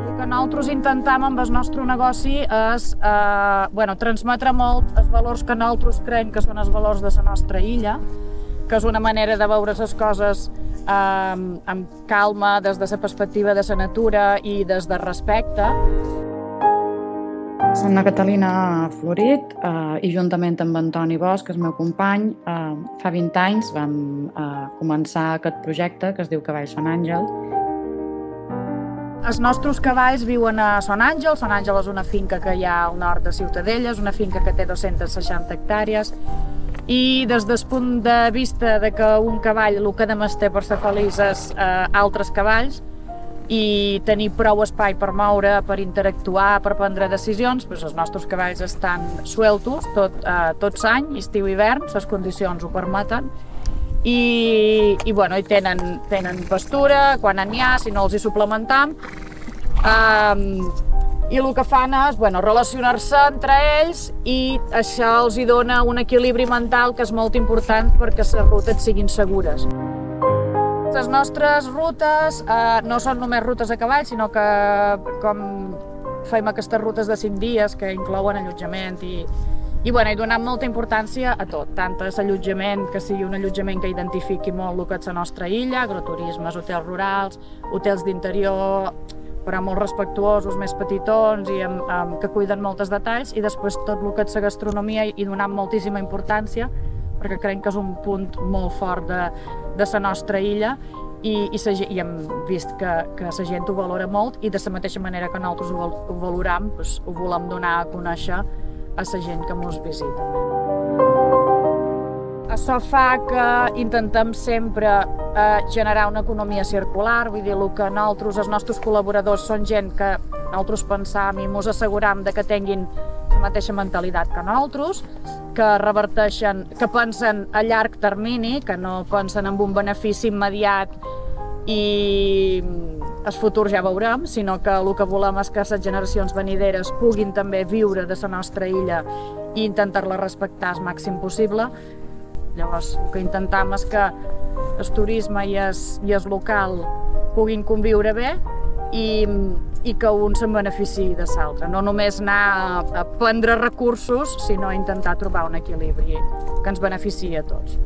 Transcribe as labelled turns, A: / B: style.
A: El que nosaltres intentem amb el nostre negoci és transmetre molt els valors que nosaltres creiem que són els valors de la nostra illa, que és una manera de veure les coses amb calma, des de la perspectiva de la natura i des del respecte. Soc la Catalina Florit i juntament amb Antoni Bosch, que és el meu company, fa 20 anys vam començar aquest projecte que es diu Cavalls Son Àngel. Els nostres cavalls viuen a Son Àngel. Son Àngel és una finca que hi ha al nord de Ciutadella, és una finca que té 260 hectàrees i des del punt de vista de que un cavall el que només té per ser feliç és altres cavalls i tenir prou espai per moure, per interactuar, per prendre decisions, doncs els nostres cavalls estan sueltos tot l'any, estiu i hivern, les condicions ho permeten, i tenen pastura quan n'hi ha, si no els hi suplementam, i el que fan és relacionar-se entre ells i això els hi dona un equilibri mental que és molt important perquè les rutes siguin segures. Les nostres rutes no són només rutes a cavall, sinó que com fem aquestes rutes de 5 dies que inclouen allotjament i donem molta importància a tot, tant a l'allotjament, que sigui un allotjament que identifiqui molt el que és la nostra illa, agroturismes, hotels rurals, hotels d'interior, però molt respectuosos, més petitons i que cuiden molts detalls, i després tot el que és la gastronomia i donem moltíssima importància perquè creiem que és un punt molt fort de la nostra illa i hem vist que la gent ho valora molt i de la mateixa manera que nosaltres ho valorem, ho volem donar a conèixer a la gent que ens visita. Això fa que intentem sempre generar una economia circular, vull dir, que els nostres col·laboradors són gent que nosaltres pensam i ens asseguram que tinguin la mateixa mentalitat que nosaltres, que reverteixen, que pensen a llarg termini, que no pensen en un benefici immediat i el futur ja veurem, sinó que el que volem és que les generacions venideres puguin també viure de la nostra illa i intentar-la respectar el màxim possible. Llavors, el que intentem és que el turisme i el local puguin conviure bé i que un se'n beneficiï de l'altre. No només anar a prendre recursos, sinó intentar trobar un equilibri que ens beneficiï a tots.